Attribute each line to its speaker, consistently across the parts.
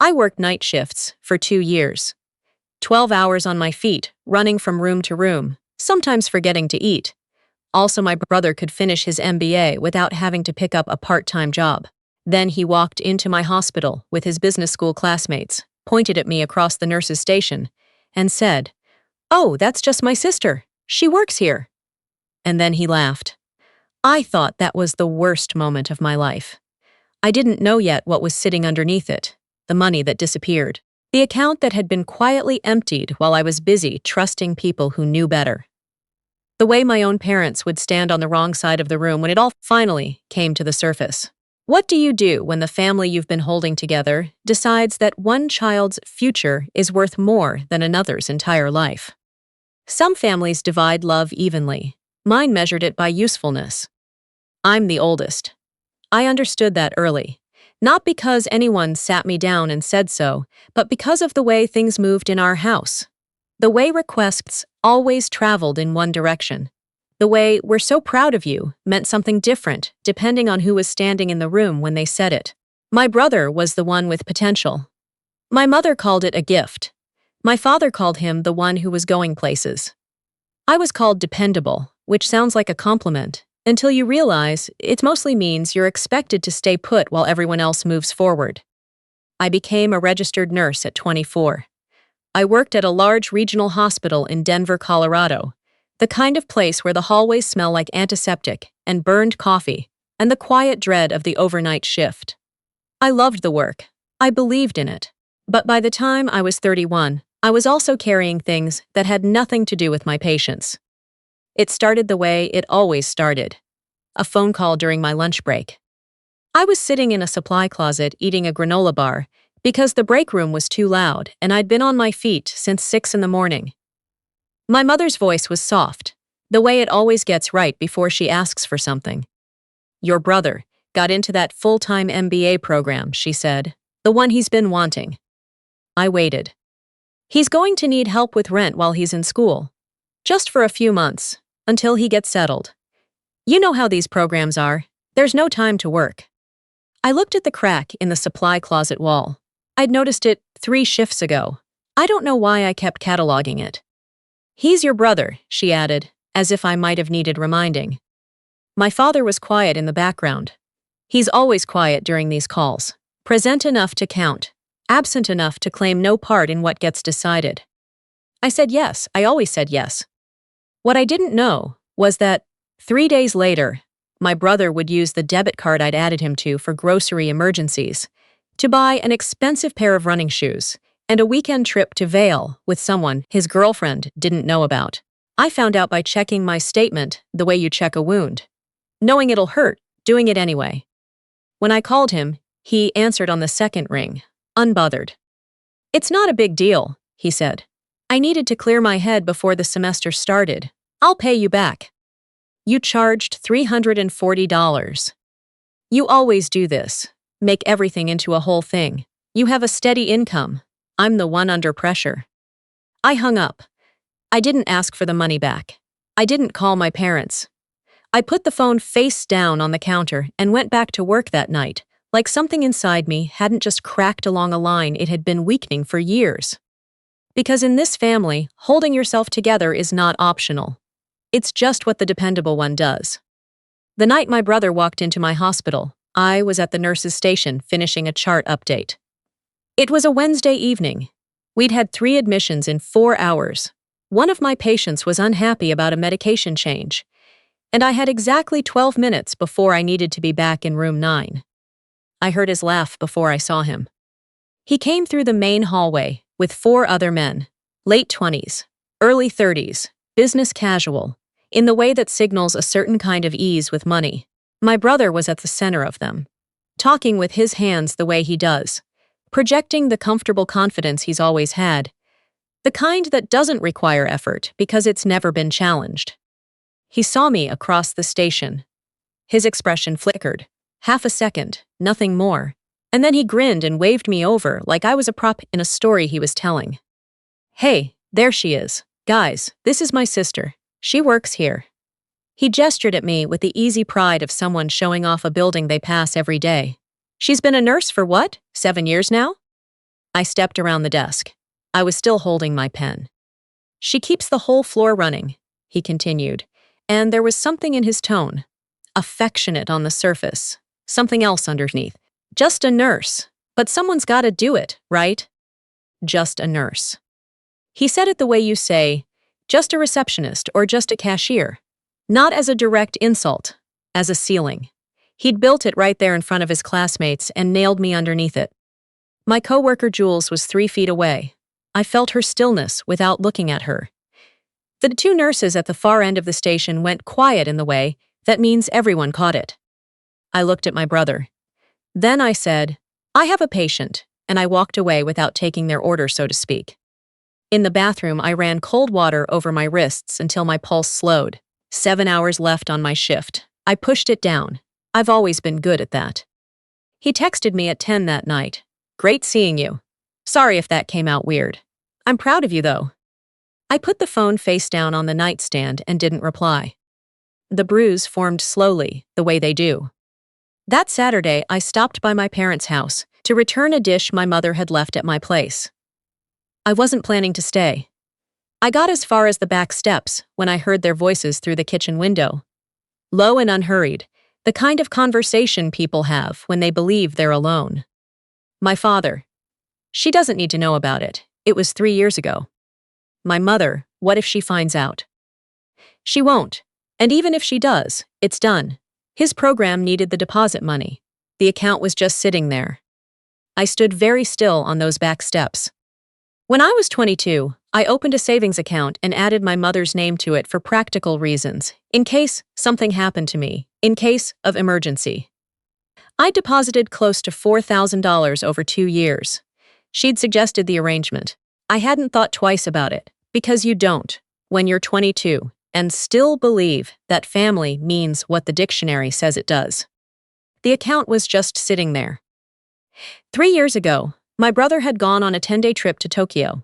Speaker 1: I worked night shifts for 2 years. 12 hours on my feet, running from room to room, sometimes forgetting to eat. Also, my brother could finish his MBA without having to pick up a part-time job. Then he walked into my hospital with his business school classmates, pointed at me across the nurse's station, and said, "Oh, that's just my sister. She works here." And then he laughed. I thought that was the worst moment of my life. I didn't know yet what was sitting underneath it, the money that disappeared, the account that had been quietly emptied while I was busy trusting people who knew better. The way my own parents would stand on the wrong side of the room when it all finally came to the surface. What do you do when the family you've been holding together decides that one child's future is worth more than another's entire life? Some families divide love evenly. Mine measured it by usefulness. I'm the oldest. I understood that early, not because anyone sat me down and said so, but because of the way things moved in our house. The way requests always traveled in one direction. The way "we're so proud of you" meant something different depending on who was standing in the room when they said it. My brother was the one with potential. My mother called it a gift. My father called him the one who was going places. I was called dependable, which sounds like a compliment, until you realize it mostly means you're expected to stay put while everyone else moves forward. I became a registered nurse at 24. I worked at a large regional hospital in Denver, Colorado, the kind of place where the hallways smell like antiseptic and burned coffee, and the quiet dread of the overnight shift. I loved the work. I believed in it. But by the time I was 31, I was also carrying things that had nothing to do with my patients. It started the way it always started. A phone call during my lunch break. I was sitting in a supply closet eating a granola bar because the break room was too loud and I'd been on my feet since 6 in the morning. My mother's voice was soft, the way it always gets right before she asks for something. "Your brother got into that full-time MBA program," she said, "the one he's been wanting." I waited. "He's going to need help with rent while he's in school. Just for a few months, until he gets settled. You know how these programs are. There's no time to work." I looked at the crack in the supply closet wall. I'd noticed it 3 shifts ago. I don't know why I kept cataloging it. "He's your brother," she added, as if I might have needed reminding. My father was quiet in the background. He's always quiet during these calls, present enough to count, absent enough to claim no part in what gets decided. I said yes. I always said yes. What I didn't know was that 3 days later, my brother would use the debit card I'd added him to for grocery emergencies to buy an expensive pair of running shoes and a weekend trip to Vail with someone his girlfriend didn't know about. I found out by checking my statement the way you check a wound. Knowing it'll hurt, doing it anyway. When I called him, he answered on the second ring, unbothered. "It's not a big deal," he said. "I needed to clear my head before the semester started. I'll pay you back." "You charged $340. You always do this. Make everything into a whole thing. You have a steady income. I'm the one under pressure." I hung up. I didn't ask for the money back. I didn't call my parents. I put the phone face down on the counter and went back to work that night, like something inside me hadn't just cracked along a line it had been weakening for years. Because in this family, holding yourself together is not optional. It's just what the dependable one does. The night my brother walked into my hospital, I was at the nurse's station finishing a chart update. It was a Wednesday evening. We'd had 3 admissions in 4 hours. One of my patients was unhappy about a medication change, and I had exactly 12 minutes before I needed to be back in room 9. I heard his laugh before I saw him. He came through the main hallway with 4 other men, late 20s, early 30s, business casual, in the way that signals a certain kind of ease with money. My brother was at the center of them, talking with his hands the way he does, projecting the comfortable confidence he's always had, the kind that doesn't require effort because it's never been challenged. He saw me across the station. His expression flickered. Half a second, nothing more, and then he grinned and waved me over like I was a prop in a story he was telling. "Hey, there she is. Guys, this is my sister. She works here." He gestured at me with the easy pride of someone showing off a building they pass every day. "She's been a nurse for what, 7 years now?" I stepped around the desk. I was still holding my pen. She keeps the whole floor running, he continued, and there was something in his tone. Affectionate on the surface, something else underneath. Just a nurse, but someone's gotta do it, right? Just a nurse. He said it the way you say, just a receptionist or just a cashier. Not as a direct insult, as a ceiling. He'd built it right there in front of his classmates and nailed me underneath it. My coworker Jules was 3 feet away. I felt her stillness without looking at her. The 2 nurses at the far end of the station went quiet in the way that means everyone caught it. I looked at my brother. Then I said, I have a patient, and I walked away without taking their order, so to speak. In the bathroom, I ran cold water over my wrists until my pulse slowed. 7 hours left on my shift. I pushed it down. I've always been good at that. He texted me at 10 that night. Great seeing you. Sorry if that came out weird. I'm proud of you, though. I put the phone face down on the nightstand and didn't reply. The bruise formed slowly, the way they do. That Saturday, I stopped by my parents' house to return a dish my mother had left at my place. I wasn't planning to stay. I got as far as the back steps when I heard their voices through the kitchen window. Low and unhurried, the kind of conversation people have when they believe they're alone. My father. She doesn't need to know about it. It was 3 years ago. My mother, what if she finds out? She won't. And even if she does, it's done. His program needed the deposit money. The account was just sitting there. I stood very still on those back steps. When I was 22, I opened a savings account and added my mother's name to it for practical reasons, in case something happened to me, in case of emergency. I deposited close to $4,000 over 2 years. She'd suggested the arrangement. I hadn't thought twice about it, because you don't, when you're 22, and still believe that family means what the dictionary says it does. The account was just sitting there. 3 years ago, my brother had gone on a 10-day trip to Tokyo.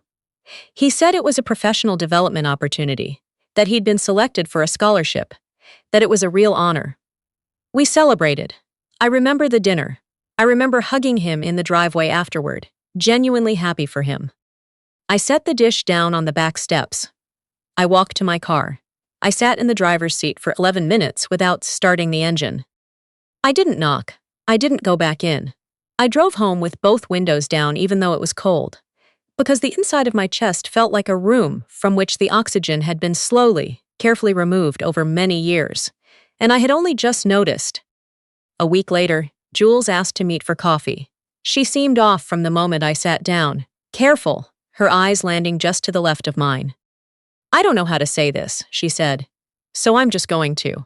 Speaker 1: He said it was a professional development opportunity, that he'd been selected for a scholarship, that it was a real honor. We celebrated. I remember the dinner. I remember hugging him in the driveway afterward, genuinely happy for him. I set the dish down on the back steps. I walked to my car. I sat in the driver's seat for 11 minutes without starting the engine. I didn't knock. I didn't go back in. I drove home with both windows down even though it was cold, because the inside of my chest felt like a room from which the oxygen had been slowly, carefully removed over many years, and I had only just noticed. A week later, Jules asked to meet for coffee. She seemed off from the moment I sat down, careful, her eyes landing just to the left of mine. I don't know how to say this, she said, so I'm just going to.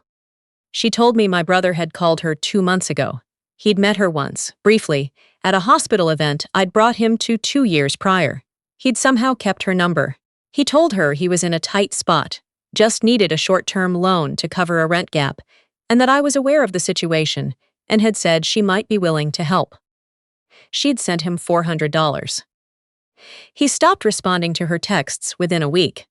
Speaker 1: She told me my brother had called her 2 months ago. He'd met her once, briefly, at a hospital event I'd brought him to 2 years prior. He'd somehow kept her number. He told her he was in a tight spot, just needed a short-term loan to cover a rent gap, and that I was aware of the situation and had said she might be willing to help. She'd sent him $400. He stopped responding to her texts within a week.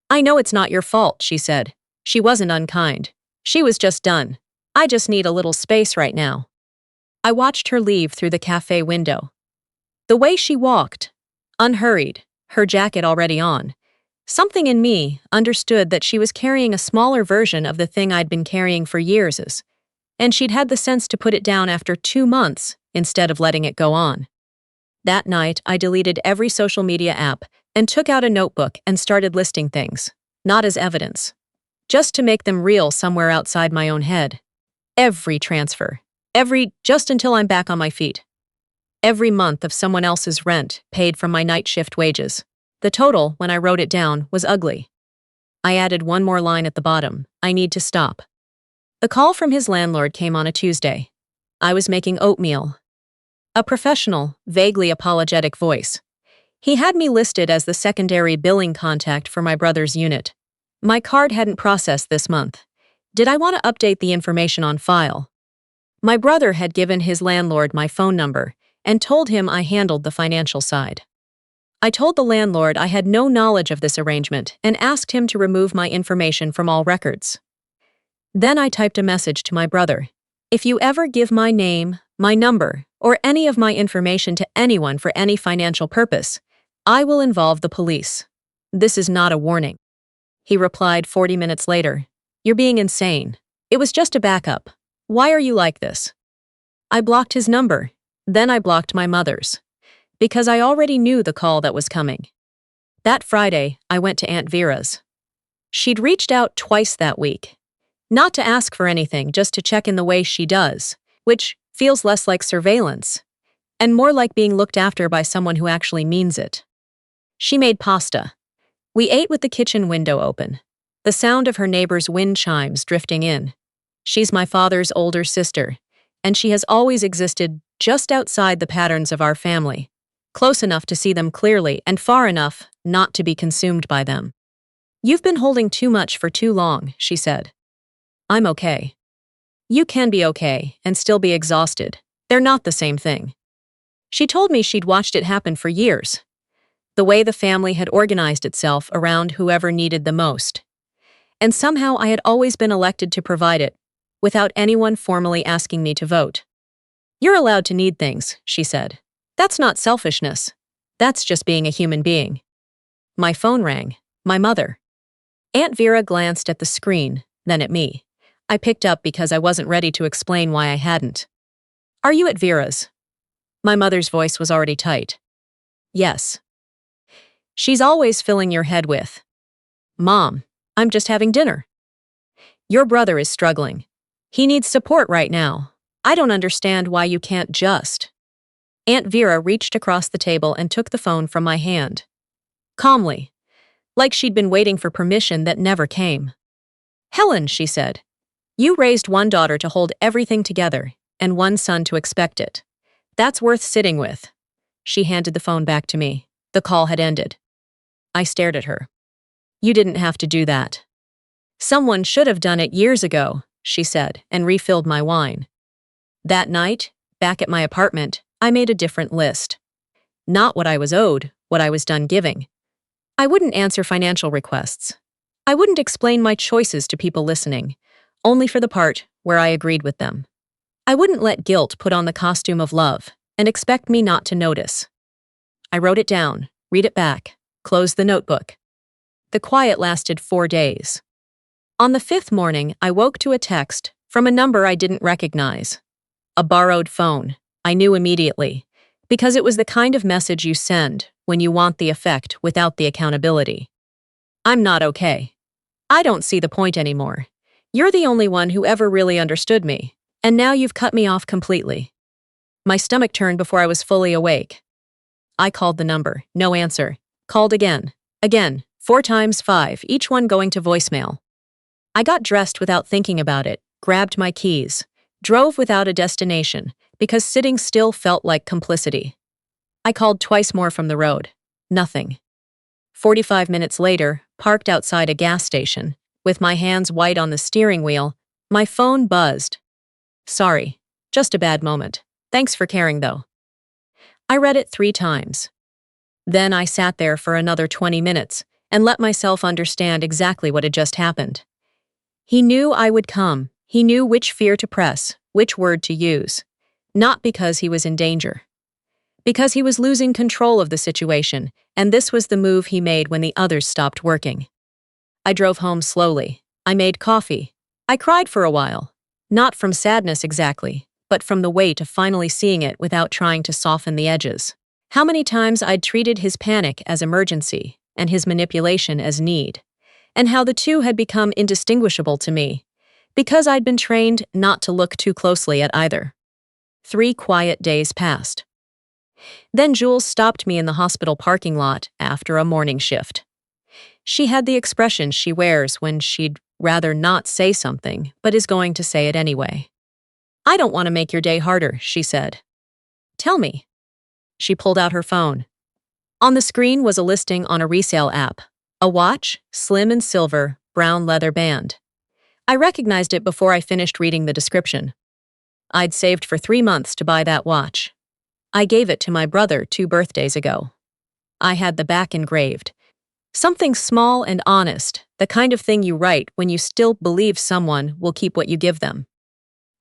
Speaker 1: I know it's not your fault, she said. She wasn't unkind. She was just done. I just need a little space right now. I watched her leave through the cafe window. The way she walked, unhurried, her jacket already on, something in me understood that she was carrying a smaller version of the thing I'd been carrying for years, and she'd had the sense to put it down after 2 months instead of letting it go on. That night, I deleted every social media app and took out a notebook and started listing things, not as evidence, just to make them real somewhere outside my own head. Every transfer. Just until I'm back on my feet. Every month of someone else's rent paid from my night shift wages. The total, when I wrote it down, was ugly. I added one more line at the bottom. I need to stop. The call from his landlord came on a Tuesday. I was making oatmeal. A professional, vaguely apologetic voice. He had me listed as the secondary billing contact for my brother's unit. My card hadn't processed this month. Did I want to update the information on file? My brother had given his landlord my phone number and told him I handled the financial side. I told the landlord I had no knowledge of this arrangement and asked him to remove my information from all records. Then I typed a message to my brother. If you ever give my name, my number, or any of my information to anyone for any financial purpose, I will involve the police. This is not a warning." He replied 40 minutes later, "You're being insane. It was just a backup. Why are you like this?" I blocked his number. Then I blocked my mother's. Because I already knew the call that was coming. That Friday, I went to Aunt Vera's. She'd reached out twice that week. Not to ask for anything, just to check in the way she does, which feels less like surveillance, and more like being looked after by someone who actually means it. She made pasta. We ate with the kitchen window open, the sound of her neighbor's wind chimes drifting in. She's my father's older sister, and she has always existed just outside the patterns of our family, close enough to see them clearly and far enough not to be consumed by them. "You've been holding too much for too long," she said. "I'm okay." You can be okay and still be exhausted. They're not the same thing. She told me she'd watched it happen for years. The way the family had organized itself around whoever needed the most. And somehow I had always been elected to provide it, without anyone formally asking me to vote. "You're allowed to need things," she said. "That's not selfishness. That's just being a human being." My phone rang. My mother. Aunt Vera glanced at the screen, then at me. I picked up because I wasn't ready to explain why I hadn't. "Are you at Vera's?" My mother's voice was already tight. "Yes." "She's always filling your head with, 'Mom, I'm just having dinner.' Your brother is struggling. He needs support right now. I don't understand why you can't just." Aunt Vera reached across the table and took the phone from my hand. Calmly, like she'd been waiting for permission that never came. "Helen," she said, "you raised one daughter to hold everything together, and one son to expect it. That's worth sitting with." She handed the phone back to me. The call had ended. I stared at her. "You didn't have to do that." "Someone should have done it years ago," she said, and refilled my wine. That night, back at my apartment, I made a different list. Not what I was owed, what I was done giving. I wouldn't answer financial requests. I wouldn't explain my choices to people listening, only for the part where I agreed with them. I wouldn't let guilt put on the costume of love and expect me not to notice. I wrote it down, read it back, closed the notebook. The quiet lasted 4 days. On the 5th morning, I woke to a text from a number I didn't recognize. A borrowed phone. I knew immediately, because it was the kind of message you send when you want the effect without the accountability. "I'm not okay. I don't see the point anymore. You're the only one who ever really understood me, and now you've cut me off completely." My stomach turned before I was fully awake. I called the number, no answer. Called again, 4 times 5, each one going to voicemail. I got dressed without thinking about it, grabbed my keys, drove without a destination, because sitting still felt like complicity. I called twice more from the road. Nothing. 45 minutes later, parked outside a gas station, with my hands white on the steering wheel, my phone buzzed. "Sorry, just a bad moment. Thanks for caring though." I read it 3 times. Then I sat there for another 20 minutes and let myself understand exactly what had just happened. He knew I would come. He knew which fear to press, which word to use. Not because he was in danger. Because he was losing control of the situation, and this was the move he made when the others stopped working. I drove home slowly. I made coffee. I cried for a while. Not from sadness exactly, but from the weight of finally seeing it without trying to soften the edges. How many times I'd treated his panic as emergency and his manipulation as need, and how the two had become indistinguishable to me, because I'd been trained not to look too closely at either. 3 quiet days passed. Then Jules stopped me in the hospital parking lot after a morning shift. She had the expression she wears when she'd rather not say something, but is going to say it anyway. "I don't want to make your day harder," she said. "Tell me." She pulled out her phone. On the screen was a listing on a resale app. A watch, slim and silver, brown leather band. I recognized it before I finished reading the description. I'd saved for 3 months to buy that watch. I gave it to my brother 2 birthdays ago. I had the back engraved. Something small and honest, the kind of thing you write when you still believe someone will keep what you give them.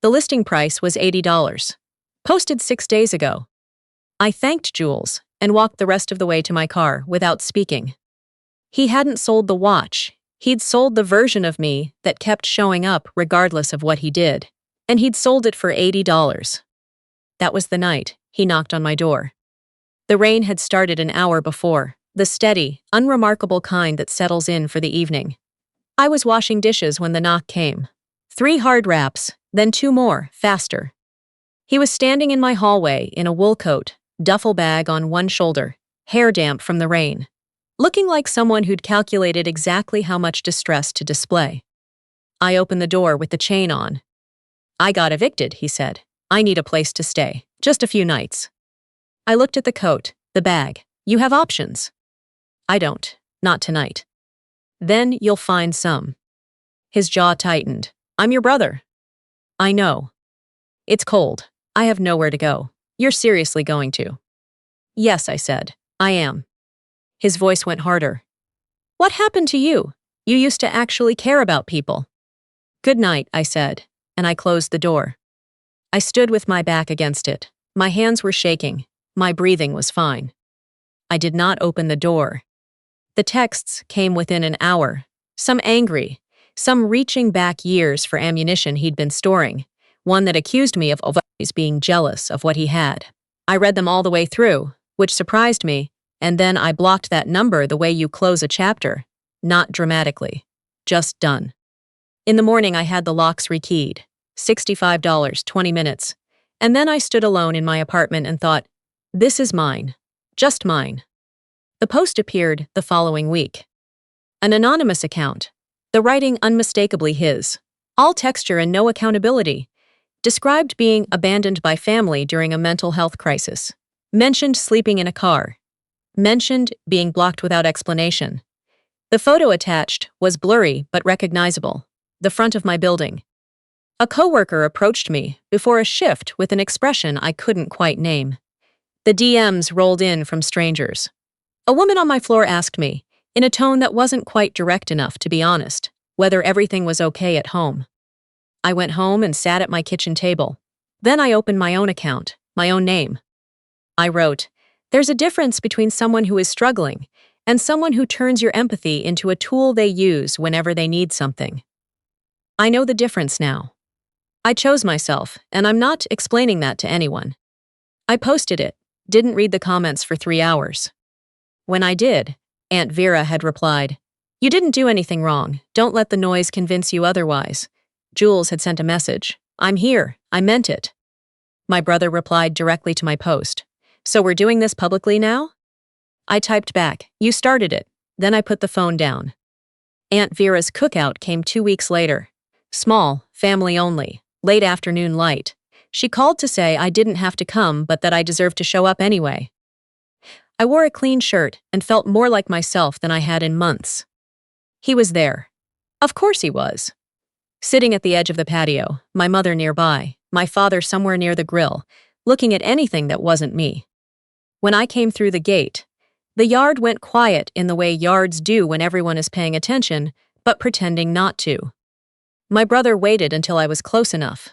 Speaker 1: The listing price was $80. Posted 6 days ago. I thanked Jules and walked the rest of the way to my car without speaking. He hadn't sold the watch. He'd sold the version of me that kept showing up regardless of what he did. And he'd sold it for $80. That was the night he knocked on my door. The rain had started an hour before, the steady, unremarkable kind that settles in for the evening. I was washing dishes when the knock came. 3 hard raps, then 2 more, faster. He was standing in my hallway in a wool coat, duffel bag on one shoulder, hair damp from the rain, looking like someone who'd calculated exactly how much distress to display. I opened the door with the chain on. "I got evicted," he said. "I need a place to stay, just a few nights." I looked at the coat, the bag. "You have options." "I don't, not tonight." "Then you'll find some." His jaw tightened. "I'm your brother." "I know. It's cold. I have nowhere to go. You're seriously going to?" "Yes," I said. "I am." His voice went harder. "What happened to you? You used to actually care about people." "Good night," I said, and I closed the door. I stood with my back against it. My hands were shaking. My breathing was fine. I did not open the door. The texts came within an hour, some angry, some reaching back years for ammunition he'd been storing, one that accused me of always being jealous of what he had. I read them all the way through, which surprised me, and then I blocked that number the way you close a chapter, not dramatically, just done. In the morning I had the locks rekeyed, $65, 20 minutes, and then I stood alone in my apartment and thought, this is mine, just mine. The post appeared the following week. An anonymous account, the writing unmistakably his, all texture and no accountability, described being abandoned by family during a mental health crisis, mentioned sleeping in a car, mentioned being blocked without explanation. The photo attached was blurry but recognizable, the front of my building. A coworker approached me before a shift with an expression I couldn't quite name. The DMs rolled in from strangers. A woman on my floor asked me, in a tone that wasn't quite direct enough to be honest, whether everything was okay at home. I went home and sat at my kitchen table. Then I opened my own account, my own name. I wrote, "There's a difference between someone who is struggling and someone who turns your empathy into a tool they use whenever they need something. I know the difference now. I chose myself, and I'm not explaining that to anyone." I posted it, didn't read the comments for 3 hours. When I did, Aunt Vera had replied, "You didn't do anything wrong. Don't let the noise convince you otherwise." Jules had sent a message, "I'm here. I meant it." My brother replied directly to my post, "So we're doing this publicly now?" I typed back, "You started it." Then I put the phone down. Aunt Vera's cookout came 2 weeks later. Small, family only, late afternoon light. She called to say I didn't have to come but that I deserved to show up anyway. I wore a clean shirt and felt more like myself than I had in months. He was there. Of course he was. Sitting at the edge of the patio, my mother nearby, my father somewhere near the grill, looking at anything that wasn't me. When I came through the gate, the yard went quiet in the way yards do when everyone is paying attention, but pretending not to. My brother waited until I was close enough.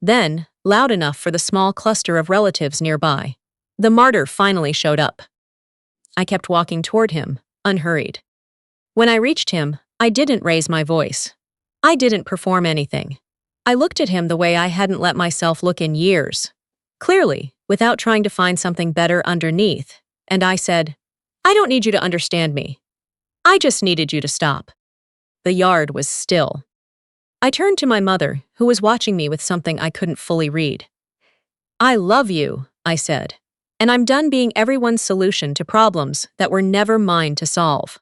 Speaker 1: Then, loud enough for the small cluster of relatives nearby. The martyr finally showed up. I kept walking toward him, unhurried. When I reached him, I didn't raise my voice. I didn't perform anything. I looked at him the way I hadn't let myself look in years. Clearly, without trying to find something better underneath, and I said, "I don't need you to understand me. I just needed you to stop." The yard was still. I turned to my mother, who was watching me with something I couldn't fully read. "I love you," I said, "and I'm done being everyone's solution to problems that were never mine to solve."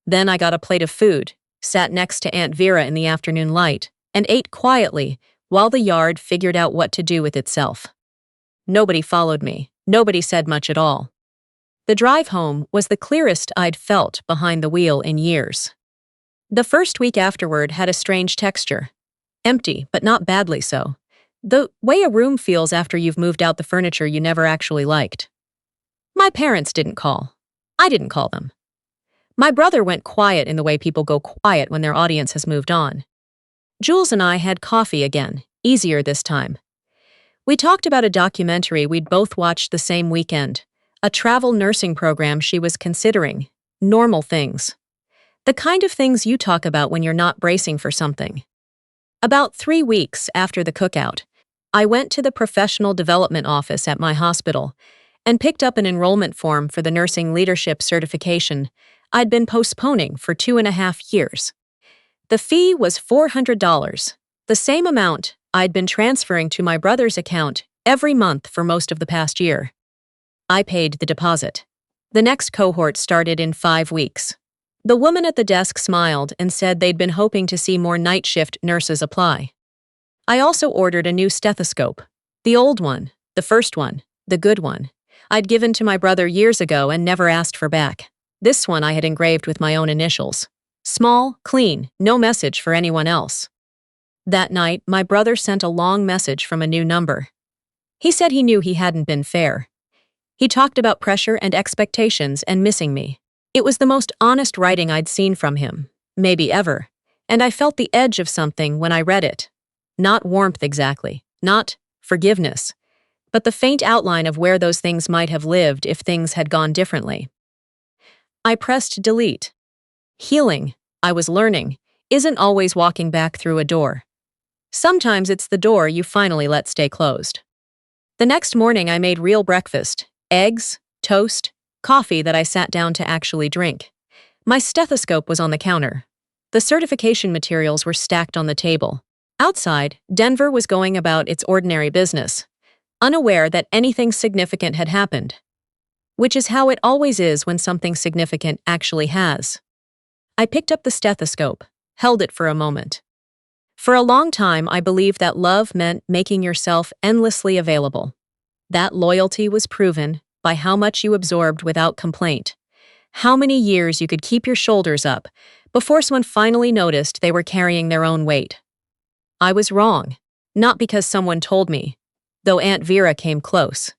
Speaker 1: Then I got a plate of food, sat next to Aunt Vera in the afternoon light, and ate quietly while the yard figured out what to do with itself. Nobody followed me. Nobody said much at all. The drive home was the clearest I'd felt behind the wheel in years. The first week afterward had a strange texture. Empty, but not badly so. The way a room feels after you've moved out the furniture you never actually liked. My parents didn't call. I didn't call them. My brother went quiet in the way people go quiet when their audience has moved on. Jules and I had coffee again, easier this time. We talked about a documentary we'd both watched the same weekend, a travel nursing program she was considering, normal things. The kind of things you talk about when you're not bracing for something. About 3 weeks after the cookout, I went to the professional development office at my hospital and picked up an enrollment form for the nursing leadership certification I'd been postponing for 2.5 years. The fee was $400, the same amount I'd been transferring to my brother's account every month for most of the past year. I paid the deposit. The next cohort started in 5 weeks. The woman at the desk smiled and said they'd been hoping to see more night shift nurses apply. I also ordered a new stethoscope. The old one, the first one, the good one, I'd given to my brother years ago and never asked for back. This one I had engraved with my own initials. Small, clean, no message for anyone else. That night, my brother sent a long message from a new number. He said he knew he hadn't been fair. He talked about pressure and expectations and missing me. It was the most honest writing I'd seen from him, maybe ever, and I felt the edge of something when I read it. Not warmth exactly, not forgiveness, but the faint outline of where those things might have lived if things had gone differently. I pressed delete. Healing, I was learning, isn't always walking back through a door. Sometimes it's the door you finally let stay closed. The next morning I made real breakfast, eggs, toast, coffee that I sat down to actually drink. My stethoscope was on the counter. The certification materials were stacked on the table. Outside, Denver was going about its ordinary business, unaware that anything significant had happened. Which is how it always is when something significant actually has. I picked up the stethoscope, held it for a moment. For a long time, I believed that love meant making yourself endlessly available. That loyalty was proven by how much you absorbed without complaint, how many years you could keep your shoulders up before someone finally noticed they were carrying their own weight. I was wrong, not because someone told me, though Aunt Vera came close,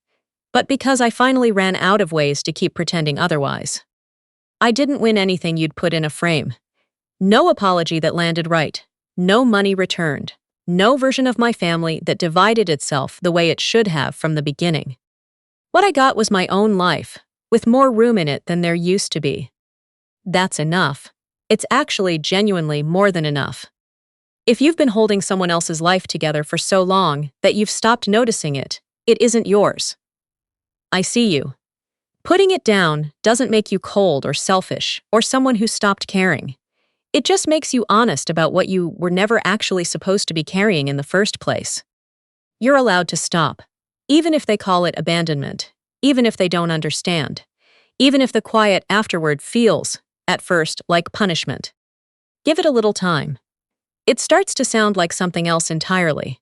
Speaker 1: but because I finally ran out of ways to keep pretending otherwise. I didn't win anything you'd put in a frame. No apology that landed right. No money returned. No version of my family that divided itself the way it should have from the beginning. What I got was my own life, with more room in it than there used to be. That's enough. It's actually genuinely more than enough. If you've been holding someone else's life together for so long that you've stopped noticing it, it isn't yours. I see you. Putting it down doesn't make you cold or selfish or someone who stopped caring. It just makes you honest about what you were never actually supposed to be carrying in the first place. You're allowed to stop, even if they call it abandonment, even if they don't understand, even if the quiet afterward feels, at first, like punishment. Give it a little time. It starts to sound like something else entirely.